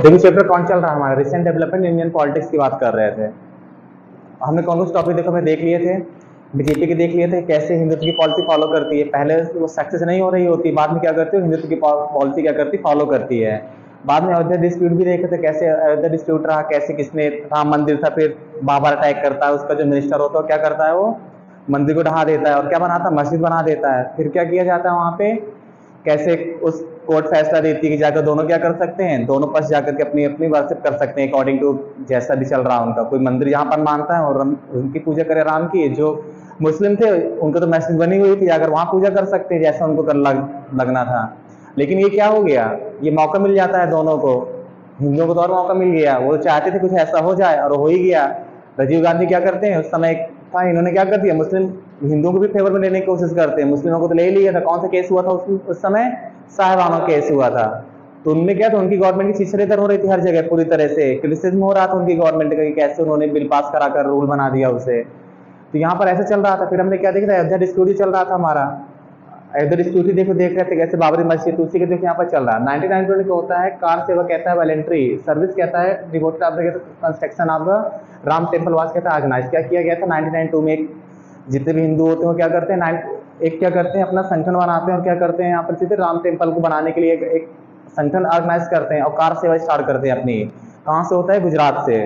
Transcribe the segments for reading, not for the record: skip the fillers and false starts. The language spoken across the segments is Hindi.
देखिए चैप्टर कौन चल रहा है हमारा, रिसेंट डेवलपमेंट इंडियन पॉलिटिक्स की बात कर रहे थे। हमने कौन से टॉपिक देखो हमें देख लिए थे, बीजेपी के देख लिए थे कैसे हिंदुत्व की पॉलिसी फॉलो करती है। पहले वो सक्सेस नहीं हो रही होती, बाद में क्या करती है हिंदुत्व की पॉलिसी क्या करती फॉलो करती है। बाद में अयोध्या डिस्प्यूट भी देखे थे, कैसे अयोध्या डिस्प्यूट रहा, कैसे किसने राम मंदिर था, फिर बाबर अटैक करता है, उसका जो मिनिस्टर होता है क्या करता है वो मंदिर को ढहा देता है और क्या बनाता है मस्जिद बना देता है। फिर क्या किया जाता है वहां पे, कैसे उस कोर्ट फैसला देती है कि जाकर दोनों क्या कर सकते हैं, दोनों पक्ष जाकर के अपनी अपनी वर्शिप कर सकते हैं अकॉर्डिंग टू जैसा भी चल रहा है उनका। कोई मंदिर यहाँ पर मानता है और उनकी पूजा करे राम की, जो मुस्लिम थे उनको तो मैसेज बनी हुई थी जाकर वहां पूजा कर सकते हैं जैसा उनको कर लगना था। लेकिन ये क्या हो गया, ये मौका मिल जाता है दोनों को, हिंदुओं को तो और मौका मिल गया, वो चाहते थे कुछ ऐसा हो जाए और हो ही गया। राजीव गांधी क्या करते हैं उस समय था, इन्होंने क्या कर दिया मुस्लिम हिंदुओं को भी फेवर में लेने की कोशिश करते हैं, मुस्लिमों को तो ले लिया था। कौन सा केस हुआ था उस समय, साहिबानो केस हुआ था। तो उनमें क्या था, उनकी गवर्नमेंट की छिछरेतर हो रही थी हर जगह, पूरी तरह से क्रिटिसिज्म हो रहा था उनकी गवर्नमेंट का कि कैसे उन्होंने बिल पास कराकर रूल बना दिया उसे। तो यहाँ पर ऐसा चल रहा था। फिर हमने क्या देख रहा है, अयोध्या डिस्प्यूट ही चल रहा था हमारा। अयोध्या डिस्प्यूट ही देखो देख रहे थे कैसे बाबरी मस्जिद, उसी के देखो यहाँ पर चल रहा है। 1992 को होता है कार सेवा कहता है वॉलंटरी सर्विस कहता है devoted of the construction of the Ram temple वास कहता है ऑर्गेनाइज। क्या किया गया था 1992 में, जितने भी हिंदू होते हैं क्या करते हैं एक क्या करते हैं अपना संगठन बनाते हैं और क्या करते हैं यहाँ पर सीधे राम टेम्पल को बनाने के लिए एक संगठन ऑर्गेनाइज करते हैं और कार सेवा स्टार्ट करते हैं अपनी। कहाँ से होता है, गुजरात से।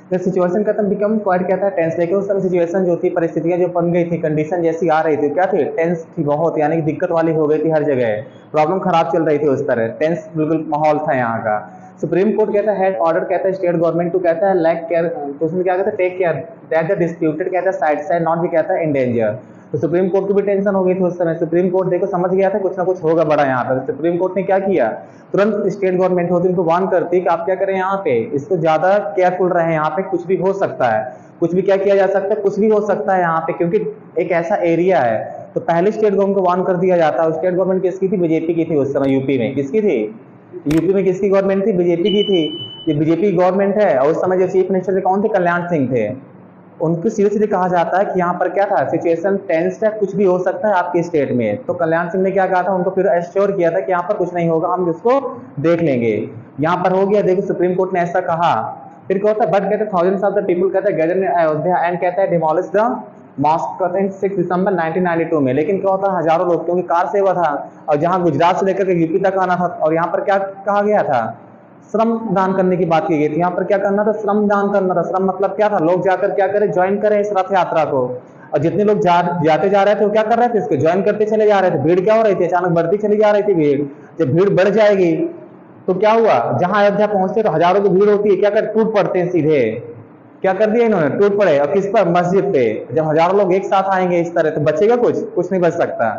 तो सिचुएशन खत्म बिकम क्वाइट कहता है टेंस, लेकिन उस समय सिचुएशन जो थी, परिस्थितियां जो बन गई थी, कंडीशन जैसी आ रही थी क्या थी, टेंस थी बहुत, यानी कि दिक्कत वाली हो गई थी हर जगह, प्रॉब्लम खराब चल रही थी उस तरह, टेंस बिल्कुल माहौल था यहाँ का। सुप्रीम कोर्ट कहता है ऑर्डर कहता है स्टेट गवर्नमेंट टू कहता है लैक केयर, तो उसमें क्या कहता है take care that the disputed कहता है साइड साइड नॉट भी कहता है इन डेंजर। तो सुप्रीम कोर्ट की भी टेंशन हो गई थी उस समय। सुप्रीम कोर्ट देखो समझ गया था कुछ ना कुछ होगा बड़ा यहाँ पर। सुप्रीम कोर्ट ने क्या किया, तुरंत स्टेट गवर्नमेंट होती उनको वार्न करती कि आप क्या करें यहाँ पे, इसको ज्यादा केयरफुल रहे, यहाँ पे कुछ भी हो सकता है, कुछ भी क्या किया जा सकता है, कुछ भी हो सकता है यहाँ पे, क्योंकि एक ऐसा एरिया है। तो पहले स्टेट गवर्नमेंट को वार्न कर दिया जाता है। स्टेट गवर्नमेंट किसकी थी, बीजेपी की थी उस समय। यूपी में किसकी थी, यूपी में किसकी गवर्नमेंट थी, बीजेपी की थी। ये बीजेपी गवर्नमेंट है और उस समय जो चीफ मिनिस्टर थे कौन थे, कल्याण सिंह थे। उनको सीधे सीधे कहा जाता है कि यहाँ पर क्या था, सिचुएशन टेंस है, कुछ भी हो सकता है आपके स्टेट में। तो कल्याण सिंह ने क्या कहा था, उनको फिर एश्योर किया था कि यहाँ पर कुछ नहीं होगा, हम इसको देख लेंगे। यहाँ पर हो गया, देखो सुप्रीम कोर्ट ने ऐसा कहा। फिर क्या होता है, बट कहते हैं थाउजेंड्स ऑफ द पीपल कहते हैं गैदर इन अयोध्या एंड कहता है डिमोलिश द मॉस्क कहते हैं 6 दिसंबर 1992 में। लेकिन क्या होता है, हजारों लोग, क्योंकि कार सेवा था और जहां गुजरात से लेकर के यूपी तक आना था, और यहाँ पर क्या कहा गया था, श्रम दान करने की बात की गई थी। यहाँ पर क्या करना था, श्रम दान करना था। श्रम मतलब क्या था, लोग जाकर क्या करें, ज्वाइन करें इस रथ यात्रा को। और जितने लोग जाते जा रहे थे वो क्या कर रहे थे, इसको ज्वाइन करते चले जा रहे थे। भीड़ क्या हो रही थी, अचानक बढ़ती चली जा रही थी भीड़। जब भीड़ बढ़ जाएगी तो क्या हुआ, जहां अयोध्या पहुंचते तो हजारों की भीड़ होती है, क्या कर टूट पड़ते हैं सीधे। क्या कर दिया इन्होंने, टूट पड़े। और किस पर, मस्जिद पे। जब हजारों लोग एक साथ आएंगे इस तरह तो बचेगा कुछ नहीं बच सकता।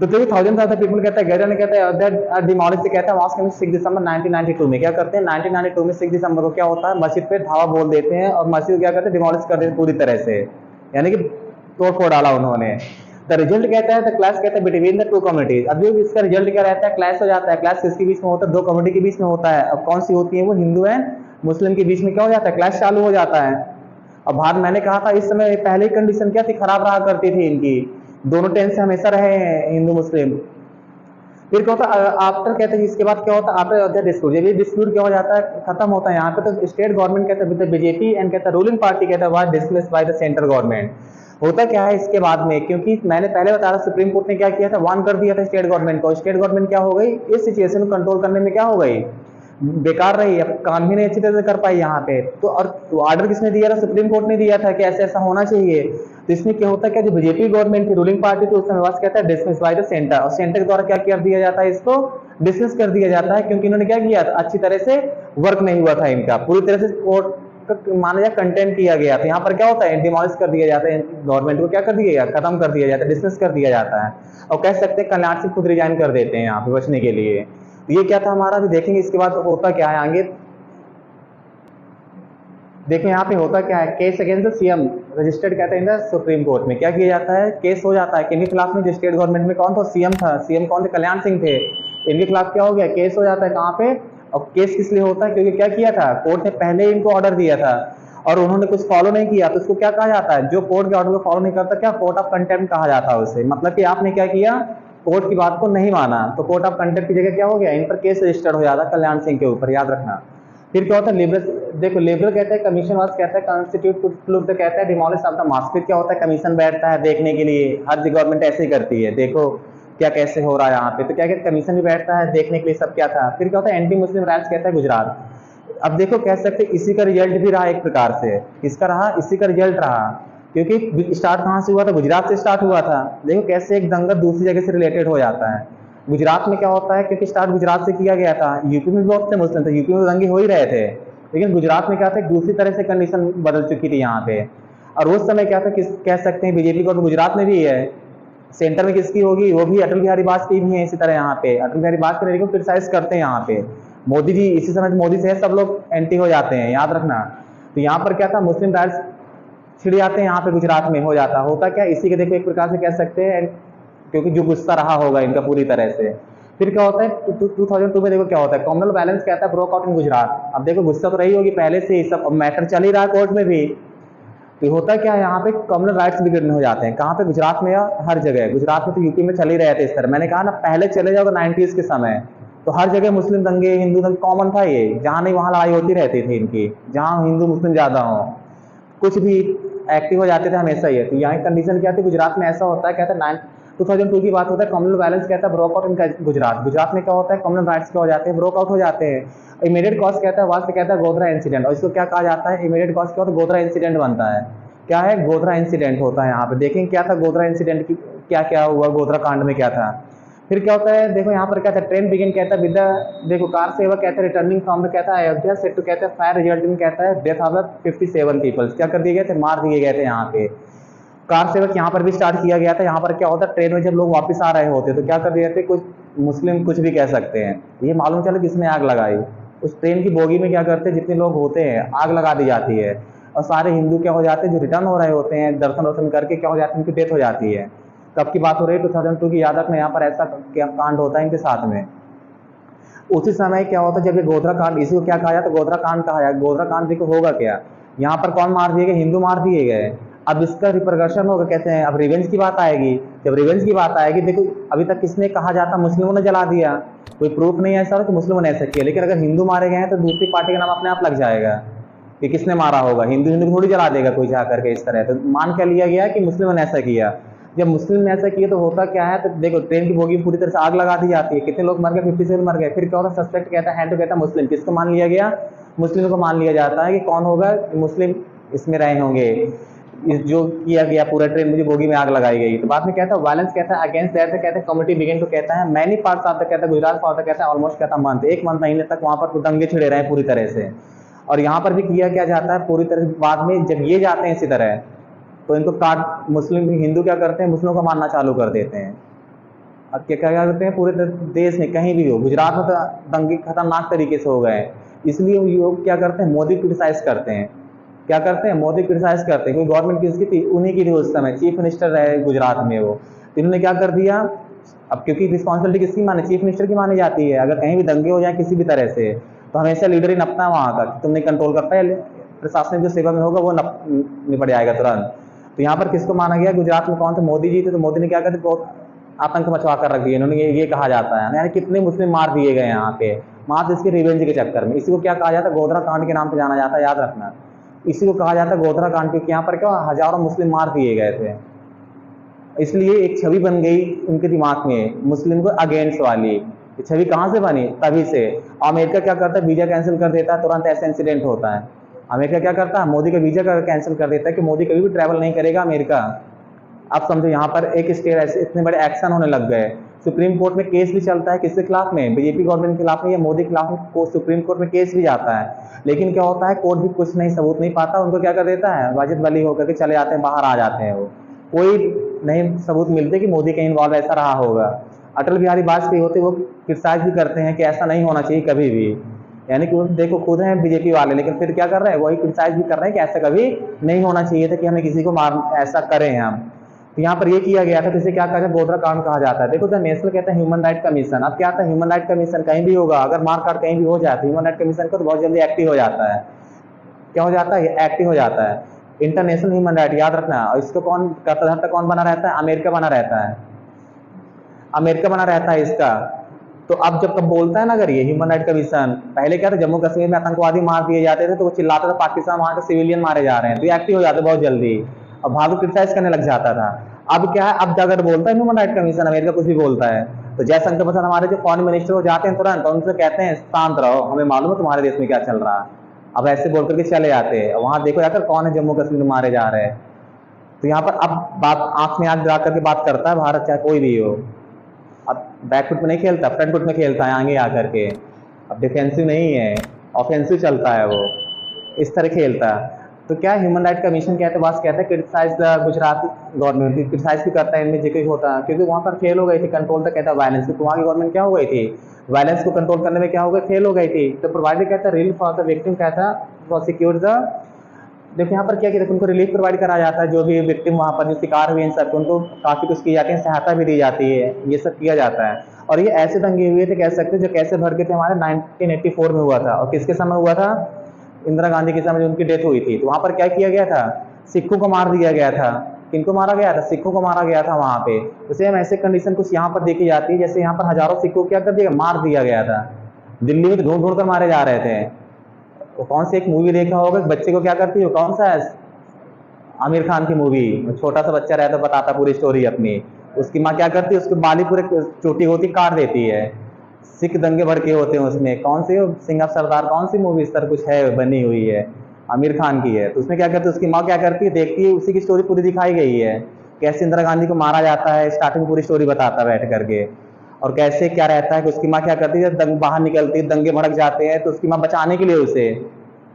तो देखिए थाउजेंड ऑफ पीपल कहता है, गैरन कहता है दैट डिमोलिश से कहता है मॉस्क में 6 दिसंबर 1992 में। क्या करते हैं 1992 में 6 दिसंबर को क्या होता है, मस्जिद पे धावा बोल देते हैं और मस्जिद क्या करते हैं, डिमोलिश कर देते हैं पूरी तरह से, यानी कि तोड़ फोड़ डाला उन्होंने। द रिजल्ट कहता है, द क्लैश कहता है बिटवीन द टू कम्युनिटीज। अब इसका रिजल्ट क्या रहता है, क्लैश हो जाता है। क्लैश किसके बीच में होता है, दो कम्युनिटी के बीच में होता है। अब कौन सी होती है वो, हिंदू एंड मुस्लिम के बीच में क्या हो जाता है, क्लैश चालू हो जाता है। अब भारत, मैंने कहा था इस समय पहले ही कंडीशन क्या थी, खराब रहा करती थी इनकी, दोनों टेंस से हमेशा रहे हैं हिंदू मुस्लिम। फिर क्या होता है, आफ्टर कहते हैं इसके बाद क्या होता है, आफ्टर अयोध्या डिस्प्यूट, जब ये डिस्प्यूट क्या हो जाता है, खत्म होता है यहाँ पे, तो स्टेट गवर्नमेंट कहता है बीजेपी एंड कहता है रूलिंग पार्टी कहता है was dismissed by the central government. होता क्या है इसके बाद में, क्योंकि मैंने पहले बताया सुप्रीम कोर्ट ने क्या किया था, वार्न कर दिया था स्टेट गवर्नमेंट को। स्टेट गवर्नमेंट क्या हो गई, इस सिचुएशन को कंट्रोल करने में क्या हो गई, बेकार रही, अब काम ही नहीं अच्छी तरह से कर पाई यहाँ पे। तो और ऑर्डर किसने दिया था, सुप्रीम कोर्ट ने दिया था कि ऐसा ऐसा होना चाहिए। तो इसमें क्या होता है, क्या जो बीजेपी गवर्नमेंट की रूलिंग पार्टी थी उस समय बस कहता है डिसमिस बाय द सेंटर, और सेंटर के द्वारा क्या कर दिया जाता है, इसको डिसमिस कर दिया जाता है, क्योंकि इन्होंने क्या किया, अच्छी तरह से वर्क नहीं हुआ था इनका, पूरी तरह से कोर्ट माना जाए कंटेंट किया गया था। यहाँ पर क्या होता है, डिमोलिश कर दिया जाता है, गवर्नमेंट को क्या कर दिया जाता है, खत्म कर दिया जाता है, डिसमिस कर दिया जाता है। और कह सकते हैं कल्याण सिंह खुद रिजाइन कर देते हैं यहाँ पे बचने के लिए। ये क्या था हमारा, भी देखेंगे इसके बाद होता क्या है आगे। देखिए यहाँ पे होता क्या है, case against the CM registered कहते हैं सुप्रीम कोर्ट में। क्या किया जाता है, केस हो जाता है किनके खिलाफ में, जो स्टेट गवर्नमेंट में कौन था, सीएम था। सीएम कौन थे, कल्याण सिंह थे। इनके खिलाफ क्या हो गया, केस हो जाता है। कहाँ पे, और केस किस लिए होता है, क्योंकि क्या किया था, कोर्ट ने पहले इनको ऑर्डर दिया था और उन्होंने कुछ फॉलो नहीं किया, तो उसको क्या कहा जाता है, जो कोर्ट के ऑर्डर को फॉलो नहीं करता, क्या कोर्ट ऑफ कंटेम्प्ट कहा जाता है उसे। मतलब कि आपने क्या किया, कोर्ट की बात को नहीं माना तो कोर्ट ऑफ कंडक्ट की जगह क्या हो गया, इन पर केस रजिस्टर्ड हो जाता कल्याण सिंह के ऊपर, याद रखना। फिर क्या होता है लिबरल, देखो लिबरल कहते हैं कमीशन वास, कहता है कॉन्स्टिट्यूट कहता है डिमोलिश ऑफ द मास्क। फिर क्या होता है कमीशन बैठता है देखने के लिए, हर गवर्नमेंट ऐसे ही करती है, देखो क्या कैसे हो रहा है यहाँ पे, तो क्या कहते कमीशन भी बैठता है देखने के लिए सब क्या था। फिर क्या होता है एंटी मुस्लिम राइट्स, कहता है गुजरात। अब देखो कह सकते इसी का रिजल्ट भी रहा एक प्रकार से, किसका रहा, इसी का रिजल्ट रहा, क्योंकि स्टार्ट कहाँ से हुआ था, गुजरात से स्टार्ट हुआ था। देखो कैसे एक दंगा दूसरी जगह से रिलेटेड हो जाता है। गुजरात में क्या होता है, क्योंकि स्टार्ट गुजरात से किया गया था, यूपी में भी बहुत से मुस्लिम थे, यूपी में दंगे हो ही रहे थे, लेकिन गुजरात में क्या था दूसरी तरह से कंडीशन बदल चुकी थी यहाँ पे। और उस समय क्या था, किस कह सकते हैं बीजेपी को गुजरात में भी है, सेंटर में किसकी होगी, वो भी अटल बिहारी वाजपेयी भी है। इसी तरह यहाँ पे अटल बिहारी वाजपेयी को क्रिटिसाइज करते हैं यहाँ पे, मोदी जी इसी समय मोदी से सब लोग एंटी हो जाते हैं, याद रखना। तो यहाँ पर क्या था मुस्लिम राइट्स छिड़ जाते हैं यहाँ पे, गुजरात में हो जाता, होता क्या इसी के देखो एक प्रकार से कह सकते हैं, क्योंकि जो गुस्सा रहा होगा इनका पूरी तरह से। फिर क्या होता है 2002 में देखो क्या होता है, कॉमनल बैलेंस कहता है ब्रोक आउट इन गुजरात। अब देखो गुस्सा तो रही होगी पहले से ही, सब मैटर चल ही रहा है कोर्ट में भी। तो होता क्या है यहाँ पे कॉमनल राइट्स बिगड़ने हो जाते हैं, कहाँ पे, गुजरात में या हर जगह। गुजरात में तो यूपी में चल ही रहे थे इस तरह, मैंने कहा ना पहले चले जाओ 90s के समय तो हर जगह मुस्लिम दंगे हिंदू दंगे कॉमन था, ये जहाँ नहीं वहाँ लड़ाई होती रहती थी इनकी, जहाँ हिंदू मुस्लिम ज्यादा हो कुछ भी एक्टिव हो जाते थे हमेशा ये। तो यहाँ कंडीशन क्या थी, गुजरात में ऐसा होता है, कहता है 2002 की बात होता है, कॉमनल बैलेंस कहता है broke out in Gujarat. Gujarat में क्या होता है कॉमनल राइट्स क्या हो जाते हैं, ब्रोक आउट हो जाते हैं। इमीडिएट कॉज कहता है वास्तव कहता है गोधरा इंसिडेंट, और इसको क्या कहा जाता है, इमीडिएट कॉज क्या होता है, गोधरा इंसिडेंट बनता है। क्या है, गोधरा इंसिडेंट होता है यहाँ पे। देखेंगे क्या था गोधरा इंसिडेंट की, क्या क्या हुआ गोधरा कांड में क्या था। फिर क्या होता है देखो यहाँ पर क्या था, ट्रेन बिगिन कहता है विद देखो कार सेवा कहता है रिटर्निंग फ्रॉम द कहता है अयोध्या सेट टू कहता है फायर रिजल्ट में कहता है डेथ ऑफ 57 पीपल्स, क्या कर दिए गए थे, मार दिए गए थे यहाँ पे। कार सेवक यहाँ पर भी स्टार्ट किया गया था। यहाँ पर क्या होता है ट्रेन में जब लोग वापस आ रहे होते तो क्या कर दिए थे, कुछ मुस्लिम कुछ भी कह सकते हैं, ये मालूम चला किसने आग लगाई, उस ट्रेन की बोगी में क्या करते हैं जितने लोग होते हैं आग लगा दी जाती है, और सारे हिंदू क्या हो जाते हैं जो रिटर्न हो रहे होते हैं दर्शन वर्शन करके क्या हो जाते हैं उनकी डेथ हो जाती है। कब की बात हो रही है, 2002 की, याद रखना यहाँ पर ऐसा क्या कांड होता है इनके साथ में। उसी समय क्या होता है जब ये गोधरा कांड, इसी को क्या कहा जाता है, गोधरा कांड कहा जाए। गोधरा कांड देखो होगा क्या, यहाँ पर कौन मार दिए गए, हिंदू मार दिए गए। अब इसका रिपरकशन होगा, कहते हैं अब रिवेंज की बात आएगी। जब रिवेंज की बात आएगी, देखो अभी तक किसने कहा जाता, मुस्लिमों ने जला दिया, कोई प्रूफ नहीं है ऐसा कि मुस्लिमों ने ऐसा किया, लेकिन अगर हिंदू मारे गए हैं तो दूसरी पार्टी का नाम अपने आप लग जाएगा कि किसने मारा होगा, हिंदू हिंदू थोड़ी जला देगा कोई जा करके इस तरह। तो मान क्या लिया गया कि मुस्लिमों ने ऐसा किया। जब मुस्लिम ने ऐसा किया तो होता क्या है, तो देखो ट्रेन की बोगी पूरी तरह से आग लगा दी जाती है, कितने लोग मर गए, 57 मर गए। फिर क्या होता है, सस्पेक्ट कहता है, कहता है मुस्लिम, किसको मान लिया गया, मुस्लिम को मान लिया जाता है कि कौन होगा, मुस्लिम इसमें रहे होंगे, जो किया गया पूरा ट्रेन मुझे बोगी में आग लगाई गई। तो बाद में कहता है वायलेंस कहता है अगेंस्ट दैट कहते हैं कम्युनिटी बिगिन टू कहता है मैनी पार्ट्स ऑफ द कहता है गुजरात का होता कहता है ऑलमोस्ट कहता है मंथ, एक मंथ महीने तक वहां पर दंगे छिड़े रहे पूरी तरह से। और यहाँ पर भी किया क्या जाता है पूरी तरह से, बाद में जब ये जाते हैं इसी तरह तो इनको काट, मुस्लिम हिंदू क्या करते हैं मुस्लिमों को मारना चालू कर देते हैं। अब क्या क्या करते हैं पूरे देश में कहीं भी हो, गुजरात में तो दंगे खतरनाक तरीके से हो गए, इसलिए लोग क्या करते हैं मोदी क्रिटिसाइज करते हैं, क्या करते हैं मोदी क्रिटिसाइज करते हैं, क्योंकि गवर्नमेंट किसकी थी, उन्हीं की थी उस समय, चीफ मिनिस्टर रहे गुजरात में वो। तो इन्होंने क्या कर दिया, अब क्योंकि रिस्पॉन्सिबिलिटी किसकी मानी, चीफ मिनिस्टर की मानी जाती है, अगर कहीं भी दंगे हो जाए किसी भी तरह से तो हमेशा लीडर ही नपता है वहाँ का, तुमने कंट्रोल कर पाए, प्रशासनिक जो सेवा में होगा वो निपट जाएगा तुरंत। तो यहाँ पर किसको माना गया, गुजरात में कौन थे, मोदी जी थे। तो मोदी ने क्या करते बहुत आतंक मचवा कर रख दिया इन्होंने, ये कहा जाता है यानी कितने मुस्लिम मार दिए गए यहाँ पे मात्र इसके रिवेंज के चक्कर में। इसी को क्या कहा जाता है, गोधरा कांड के नाम से जाना जाता है, याद रखना। इसी को कहा जाता है गोधरा कांड, क्योंकि यहाँ पर क्या हजारों मुस्लिम मार दिए गए थे, इसलिए एक छवि बन गई उनके दिमाग में मुस्लिम को अगेंस्ट वाली। छवि कहाँ से बनी, तभी से। अमेरिका क्या करता है, वीजा कैंसिल कर देता है, तुरंत ऐसा इंसिडेंट होता है। अमेरिका क्या करता है, मोदी का वीजा कैंसिल कर देता है कि मोदी कभी भी ट्रैवल नहीं करेगा अमेरिका। अब समझो यहाँ पर एक स्टेट ऐसे इतने बड़े एक्शन होने लग गए। सुप्रीम कोर्ट में केस भी चलता है, किसके खिलाफ में, बीजेपी गवर्नमेंट के खिलाफ में या मोदी के खिलाफ में, सुप्रीम कोर्ट में केस भी जाता है। लेकिन क्या होता है, कोर्ट भी कुछ नहीं सबूत नहीं पाता, उनको क्या कर देता है, वाजिद वली होकर के चले जाते हैं, बाहर आ जाते हैं। वो कोई नहीं सबूत मिलते कि मोदी कहीं इन्वॉल्व ऐसा रहा होगा। अटल बिहारी वाजपेयी होते वो क्रिटिसाइज भी करते हैं कि ऐसा नहीं होना चाहिए कभी भी, यानी कि वो देखो खुद हैं बीजेपी वाले, लेकिन फिर क्या कर रहे हैं, वही क्रिटिसाइज भी कर रहे हैं कि ऐसा कभी नहीं होना चाहिए था कि हमें किसी को मार ऐसा करें हम। तो यहाँ पर ये किया गया था, तो इसे क्या कहा जाता है, गोधरा कांड कहा जाता है। देखो नेशनल कहता है ह्यूमन राइट कमीशन। अब क्या था, ह्यूमन राइट कमीशन कहीं भी होगा, अगर मार काट कहीं भी हो जाए तो ह्यूमन राइट कमीशन को तो बहुत जल्दी एक्टिव हो जाता है, क्या हो जाता है, एक्टिव हो जाता है। इंटरनेशनल ह्यूमन राइट याद रखना, और इसको कौन कर्ता धर्ता कौन बना रहता है, अमेरिका बना रहता है। अमेरिका बना रहता है इसका। तो अब जब कब बोलता है ना, अगर ये ह्यूमन राइट कमीशन, पहले क्या था, जम्मू कश्मीर में आतंकवादी मार दिए जाते थे तो वो चिल्लाता था पाकिस्तान वहां के सिविलियन मारे जा रहे हैं, तो ये एक्टिव हो जाते बहुत जल्दी और वहां को क्रिटिसाइज करने लग जाता था। अब क्या है, अब अगर बोलता है ह्यूमन राइट कमीशन, अमेरिका कुछ भी बोलता है तो जयशंकर प्रसाद हमारे जो फॉरेन मिनिस्टर हो जाते हैं तुरंत, उनसे कहते हैं शांत रहो, हमें मालूम है तुम्हारे देश में क्या चल रहा है। अब ऐसे बोल करके चले जाते हैं, वहां देखो जाकर कौन है जम्मू कश्मीर में मारे जा रहे हैं। तो यहाँ पर अब बात आंख में आंख गिरा करके बात करता है भारत, चाहे कोई भी हो। अब बैकफुट में नहीं खेलता, फ्रंट फुट में खेलता है आगे आकर के। अब डिफेंसिव नहीं है, ऑफेंसिव चलता है वो, इस तरह खेलता है। तो क्या ह्यूमन राइट कमीशन कहते बस कहते हैं criticize the Gujarat government, criticize भी करता है, इनमें जिक्र होता है क्योंकि वहाँ पर फेल हो गई थी कंट्रोल तक, कहता है वायलेंस, तो वहाँ की गवर्नमेंट क्या हो गई थी, वायलेंस को कंट्रोल करने में क्या हो गई, फेल हो गई थी। तो प्रोवाइडेड कहता है रिलीफ फॉर द विक्टिम, कहता फॉर सिक्योर द, देखो यहाँ पर क्या कहते हैं, उनको रिलीफ प्रोवाइड करा जाता है, जो भी विक्टिम वहाँ पर जो शिकार हुए इन सबको उनको काफ़ी कुछ की जाती है, सहायता भी दी जाती है, ये सब किया जाता है। और ये ऐसे दंगे हुए थे कह सकते हैं जो कैसे भर के थे, हमारे 1984 में हुआ था। और किसके समय हुआ था, इंदिरा गांधी के समय जो उनकी डेथ हुई थी। तो वहाँ पर क्या किया गया था, सिखों को मार दिया गया था। किनको मारा गया था, सिखों को मारा गया था वहाँ पे। तो सेम ऐसे कंडीशन कुछ यहाँ पर देखी जाती है, जैसे यहाँ पर हजारों सिखों को क्या कर दिया, मार दिया गया था। दिल्ली में तो ढूंढ ढूंढ कर मारे जा रहे थे। वो कौन सी एक मूवी देखा होगा, बच्चे को क्या करती है, कौन सा है, आमिर खान की मूवी, छोटा सा बच्चा रहता बताता पूरी स्टोरी अपनी, उसकी माँ क्या करती है, उसके बाली पूरे चोटी होती काट देती है। सिख दंगे भड़के होते हैं उसमें, कौन सी सिंह ऑफ सरदार, कौन सी मूवी इस तरह कुछ है बनी हुई है, आमिर खान की है। तो उसमें क्या करती है, उसकी माँ क्या करती है, देखती है, उसी की स्टोरी पूरी दिखाई गई है, कैसे इंदिरा गांधी को मारा जाता है, स्टार्टिंग पूरी स्टोरी बताता बैठ करके। और कैसे क्या रहता है कि उसकी माँ क्या करती है, जब बाहर निकलती है, दंगे भड़क जाते हैं, तो उसकी माँ बचाने के लिए उसे,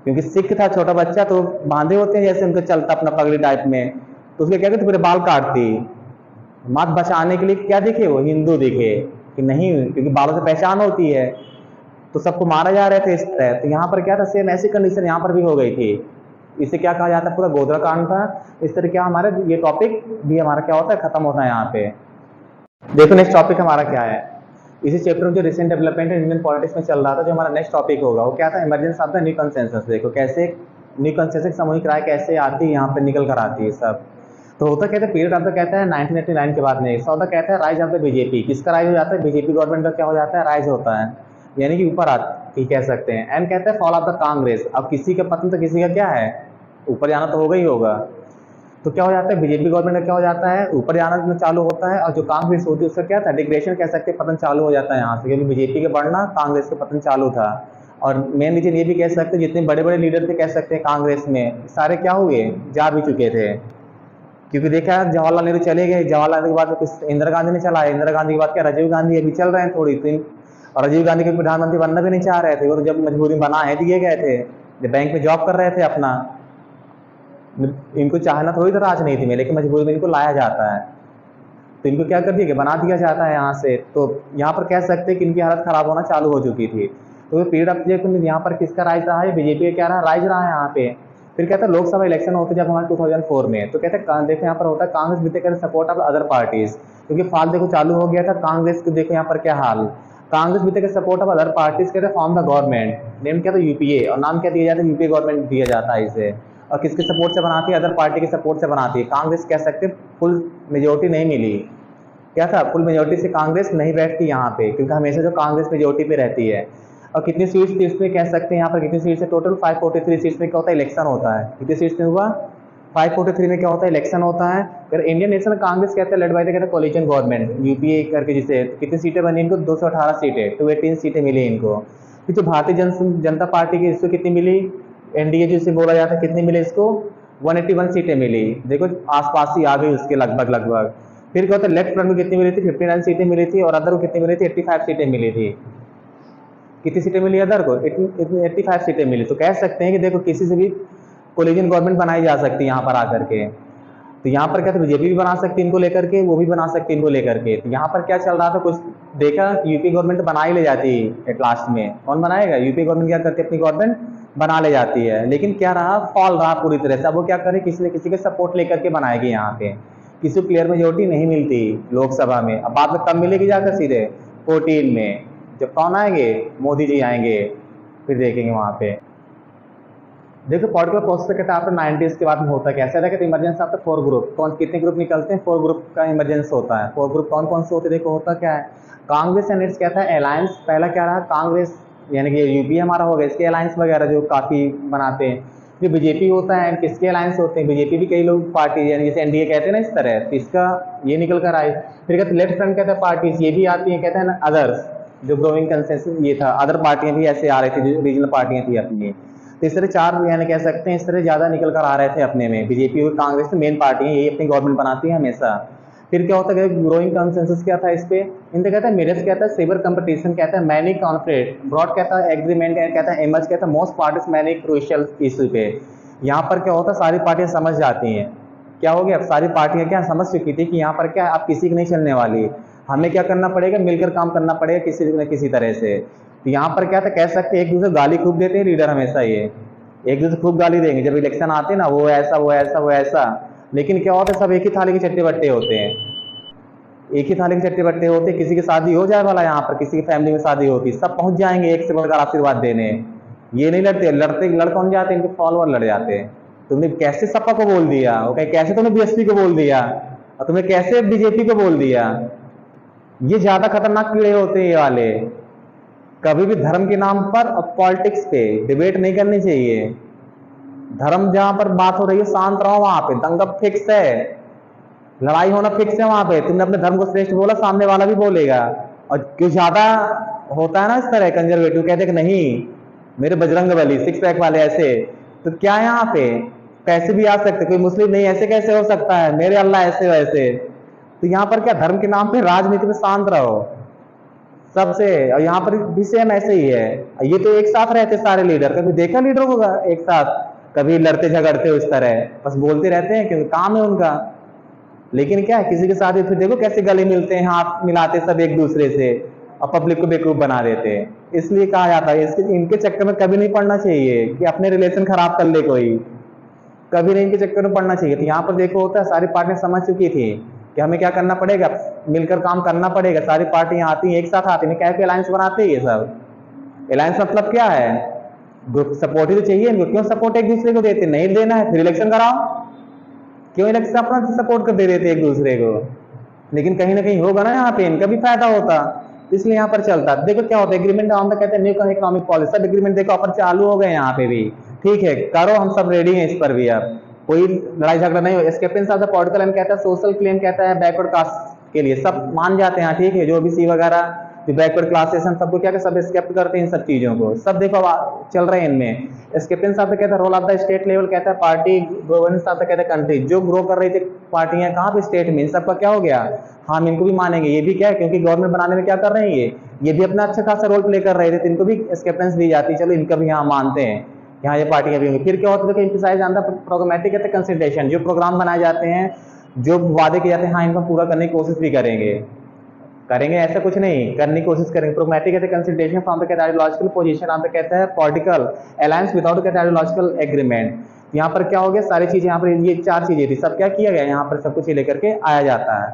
क्योंकि सिख था छोटा बच्चा, तो बांधे होते हैं जैसे उनको चलता अपना पगड़ी टाइप में, तो उसके क्या करती, पूरे बाल काटती। माँ बचाने के लिए क्या दिखे, वो हिंदू दिखे कि नहीं, क्योंकि बालों से पहचान होती है। तो सबको मारा जा रहे थे इस तरह। तो यहाँ पर क्या था, सेम ऐसी कंडीशन यहाँ पर भी हो गई थी। इसे क्या कहा जाता है, पूरा गोधरा कांड था। इस तरह क्या हमारे ये टॉपिक भी हमारा क्या होता है, खत्म होता है यहाँ पे। देखो नेक्स्ट टॉपिक हमारा क्या है, इसी चैप्टर में जो रिसेंट डेवलपमेंट इंडियन पॉलिटिक्स में चल रहा था, जो हमारा नेक्स्ट टॉपिक होगा वो क्या था, emergence of the new consensus. देखो कैसे न्यू कंसेंसस सामूहिक राय कैसे आती है, यहाँ पे निकल कर आती है सब। तो होता कहते हैं पीरियड ऑफ द कहता है 1989 के बाद में होता कहता है राइज ऑफ द बीजेपी। किसका राइज हो जाता है, बीजेपी गवर्नमेंट का क्या हो जाता है, राइज होता है, यानी कि ऊपर आती कह सकते हैं। एंड कहते हैं फॉल ऑफ द कांग्रेस। अब किसी का पतन तो किसी का क्या है, ऊपर जाना तो होगा ही होगा। तो क्या हो जाता है, बीजेपी गवर्नमेंट का क्या हो जाता है, ऊपर जाना चालू होता है। और जो कांग्रेस होती है उसका क्या था, डिग्रेडेशन कह सकते हैं, पतन चालू हो जाता है यहाँ से, क्योंकि बीजेपी का बढ़ना, कांग्रेस का पतन चालू था। और मेन रीजन ये भी कह सकते हैं, जितने बड़े बड़े लीडर थे कह सकते हैं कांग्रेस में, सारे क्या हुए, जा भी चुके थे। क्योंकि देखा जवाहरलाल नेहरू चले गए, जवाहरलाल नेहरू के बाद कुछ इंदिरा गांधी ने चलाया, इंदिरा गांधी के बाद क्या राजीव गांधी अभी चल रहे हैं थोड़ी दिन। और राजीव गांधी के प्रधानमंत्री बनना भी नहीं चाह रहे थे, वो तो जब मजबूरी बना है दिए गए थे, जब बैंक में जॉब कर रहे थे अपना। इनको चाहना थोड़ी था राजनीति में, लेकिन मजबूरी में इनको लाया जाता है। तो इनको क्या कर दिया कि बना दिया जाता है यहाँ से। तो यहाँ पर कह सकते हैं कि इनकी हालत खराब होना चालू हो चुकी थी। तो पीरियड ऑफ यहाँ पर किसका राइज रहा है, बीजेपी का क्या रहा, राइज रहा है यहाँ पे। फिर कहते हैं लोकसभा इलेक्शन होते जब हमारे 2004 में, तो कहते हैं देखो यहाँ पर होता है कांग्रेस भी कहते सपोर्ट ऑफ अदर पार्टीज, क्योंकि फाल देखो चालू हो गया था कांग्रेस को। देखो यहाँ पर क्या हाल, कांग्रेस भी कहते सपोर्ट ऑफ अदर पार्टीज, कहते फॉर्म द गवर्नमेंट, नेम क्या था यूपीए, और नाम क्या दिया जाता है, यूपीए गवर्नमेंट दिया जाता है इसे। और किसके सपोर्ट से बनाती है, अदर पार्टी के सपोर्ट से बनाती है। कांग्रेस कह सकते फुल मेजोरिटी नहीं मिली, क्या था, फुल मेजोरिटी से कांग्रेस नहीं बैठती यहाँ पे, क्योंकि हमेशा जो कांग्रेस मेजोरिटी पे रहती है। और कितनी सीट्स थी इसमें कह सकते हैं, यहाँ पर कितनी सीट्स है, टोटल 543 सीट्स में क्या होता है, इलेक्शन होता है। कितनी सीट्स में हुआ, 543 में क्या होता है, इलेक्शन होता है। फिर इंडियन नेशनल कांग्रेस कहते हैं लेड बाय कहते हैं कोलिशन गवर्नमेंट, यूपीए करके, जिसे कितनी सीटें बनी इनको, 218 सीटें, 218 सीटें मिली इनको। फिर जो भारतीय जनता पार्टी की, इसको कितनी मिली, एनडीए जिसे बोला जाता है, कितनी मिली इसको, 181 सीटें मिली। देखो आसपास ही आ गई उसके लगभग लगभग। फिर क्या होता है, लेफ्ट फ्रंट को कितनी मिली थी, 59 सीटें मिली थी। और अदर को कितनी मिली थी, 85 सीटें मिली थी। कितनी सीटें मिली अदर को, 85 सीटें मिली। तो कह सकते हैं कि देखो किसी से भी कोलिजन गवर्नमेंट बनाई जा सकती है यहाँ पर आकर के। तो यहाँ पर क्या था, बीजेपी भी बना सकती है इनको लेकर के, वो भी बना सकती है इनको लेकर के। तो यहाँ पर क्या चल रहा था, कुछ देखा, यूपी गवर्नमेंट बना ही ले जाती है एट लास्ट में। कौन बनाएगा, यूपी गवर्नमेंट क्या करती है, अपनी गवर्नमेंट बना ले जाती है। लेकिन क्या रहा, फॉल रहा पूरी तरह से। अब वो क्या करे, किसी न किसी के सपोर्ट लेकर के बनाएगी यहाँ पे। किसी को क्लियर मेजोरिटी नहीं मिलती लोकसभा में। अब बाद में कब मिलेगी, जाकर सीधे 14 में, जब कौन आएंगे, मोदी जी आएंगे, फिर देखेंगे वहाँ पे। देखो पॉलिटिकल प्रोसेस कहता है आफ्टर 90s के बाद में होता है कैसा था कि इमरजेंस आफ्टर 4 ग्रुप, कौन कितने ग्रुप निकलते हैं, 4 ग्रुप का इमरजेंस होता है। 4 ग्रुप कौन कौन से होते हैं, देखो होता क्या है, कांग्रेस एंड इट्स कहता है अलायंस, पहला क्या रहा कांग्रेस यानी कि यूपीए हमारा हो गया, इसके अलायंस वगैरह जो काफ़ी बनाते हैं। जो बीजेपी होता है किसके अलायंस होते हैं, बीजेपी भी कई लोग पार्टी यानी जैसे एनडीए कहते हैं ना इस तरह, तो इसका ये निकल कर आए। फिर कहते लेफ्ट फ्रंट कहता है पार्टीज, ये भी आती है, कहते हैं ना अदर्स, जो ग्रोइंग कंसेंसस ये था, अदर पार्टियां भी ऐसे आ रही थी जो रीजनल पार्टियां थी अपनी। तो इस तरह 4 यानी कह सकते हैं इस तरह ज़्यादा निकल कर आ रहे थे अपने में, बीजेपी और कांग्रेस मेन पार्टी है, यही अपनी गवर्नमेंट बनाती है हमेशा। फिर क्या होता है ग्रोइंग कंसेंसस क्या था इस पे, इनका कहता है मेरिट्स कहता है सेवर कंपटीशन कहता है मैनी कॉन्फ्लिक्ट ब्रॉड कहता है एग्रीमेंट कहता है एमर्ज कहता है most parties many crucial issue पे। यहाँ पर क्या होता है सारी पार्टियां समझ जाती हैं, क्या हो गया अब सारी पार्टियां क्या समझ चुकी थी कि यहाँ पर क्या आप किसी की नहीं चलने वाली, हमें क्या करना पड़ेगा मिलकर काम करना पड़ेगा किसी न किसी तरह से। तो यहाँ पर क्या था कह सकते हैं एक दूसरे गाली खूब देते हैं लीडर हमेशा, ये एक दूसरे खूब गाली देंगे जब इलेक्शन आते हैं ना, वो ऐसा वो ऐसा वो ऐसा, लेकिन क्या होता है सब एक ही थाली के चट्टे बट्टे होते हैं, एक ही थाली के चट्टे बट्टे होते हैं। किसी की शादी हो जाए वाला यहाँ पर किसी की फैमिली में शादी होती सब पहुंच जाएंगे एक से बढ़कर आशीर्वाद देने, ये नहीं लड़ते, लड़ कौन जाते इनके फॉलोअर लड़ जाते हैं। तुमने कैसे सपा को बोल दिया, ओके कैसे तुमने बीएसपी को बोल दिया, और तुमने कैसे बीजेपी को बोल दिया, ये ज्यादा खतरनाक कीड़े होते हैं ये वाले। कभी भी धर्म के नाम पर और पॉलिटिक्स पे डिबेट नहीं करनी चाहिए, धर्म जहां पर बात हो रही है शांत रहो, वहां पे दंगा फिक्स है, लड़ाई होना फिक्स है वहां पे। तुमने अपने धर्म को श्रेष्ठ बोला, सामने वाला भी बोलेगा, और क्यों ज्यादा होता है ना इस तरह कंजर्वेटिव कहते कि नहीं मेरे बजरंग बली 6 पैक वाले ऐसे, तो क्या यहाँ पे कैसे भी आ सकते, कोई मुस्लिम नहीं ऐसे कैसे हो सकता है, मेरे अल्लाह ऐसे वैसे। तो यहाँ पर क्या धर्म के नाम पे राजनीति में शांत रहो सबसे, और यहाँ पर भी सेम ऐसे ही है। ये तो एक साथ रहते सारे लीडर, कभी देखा लीडर को एक साथ कभी लड़ते झगड़ते उस तरह, बस बोलते रहते हैं क्योंकि काम है उनका। लेकिन क्या है किसी के साथ फिर देखो कैसे गले मिलते हैं, हाथ मिलाते सब एक दूसरे से, और पब्लिक को बेवकूफ बना देते हैं। इसलिए कहा जाता है इसके इनके चक्कर में कभी नहीं पड़ना चाहिए कि अपने रिलेशन खराब कर ले कोई, कभी नहीं इनके चक्कर में पड़ना चाहिए। तो यहाँ पर देखो होता है सारी पार्टियां समझ चुकी थी कि हमें क्या करना पड़ेगा, मिलकर काम करना पड़ेगा, सारी पार्टियां आती हैं एक साथ आती हैं, क्या अलायंस बनाते हैं ये सब। अलायंस मतलब क्या है, ग्रुप सपोर्ट ही तो चाहिए इनको, क्यों सपोर्ट एक दूसरे को देते, नहीं देना है फिर इलेक्शन कराओ, क्यों इलेक्शन अपना सपोर्ट कर दे देते एक दूसरे को। लेकिन कहीं ना कहीं होगा ना यहाँ पे इनका भी फायदा होता, इसलिए यहाँ पर चलता। देखो क्या होता है एग्रीमेंट हम कहते हैं न्यू इकोनॉमिक पॉलिसी, सब एग्रीमेंट देखो अपन चालू हो गए यहाँ पे भी, ठीक है करो हम सब रेडी हैं इस पर भी, अब कोई लड़ाई झगड़ा नहीं हो। एस्केपेंस ऑफ द पॉलिटिकल एंड कहता है सोशल क्लेम कहता है बैकवर्ड कास्ट के लिए सब मान जाते हैं, ठीक है जो भी सी वगैरह बैकवर्ड क्लासेस हैं सबको क्या सब एक्सेप्ट करते हैं इन सब चीजों को, सब देखो चल रहे हैं इनमें। एस्केपेंस ऑफ द कहता है role of the state level कहता है पार्टी गवर्नेंस ऑफ द कहता है कंट्री, जो ग्रो कर रही थी पार्टियां कहाँ पे स्टेट में, इन सबका क्या हो गया हम इनको भी मानेंगे, ये भी क्या है क्योंकि गवर्नमेंट बनाने में क्या कर रहे हैं ये भी अपना अच्छा खासा रोल प्ले कर रहे थे, तो इनको भी एक्सेप्टेंस दी जाती है, चलो इनका भी यहाँ मानते हैं, यहाँ ये पार्टियां भी होंगी। फिर क्या होता है एम्फसाइज ऑन द प्रोग्रामेटिक कहते हैं कंसिडरेशन, जो प्रोग्राम बनाए जाते हैं जो वादे किए जाते हैं हाँ इनको पूरा करने की कोशिश भी करेंगे ऐसा कुछ नहीं करने की कोशिश करेंगे। प्रोग्रामेटिक कहते हैं कंसिडरेशन फ्रॉम द कहते हैं आइडियोलॉजिकल पोजीशन ऑफ द कहते हैं पॉलिटिकल अलायंस विदाउट कहते हैं आइडियोलॉजिकल एग्रीमेंट। यहाँ पर क्या हो गया सारी चीजें यहाँ पर ये 4 चीजें थी, सब क्या किया गया यहाँ पर सब कुछ ये लेकर के आया जाता है।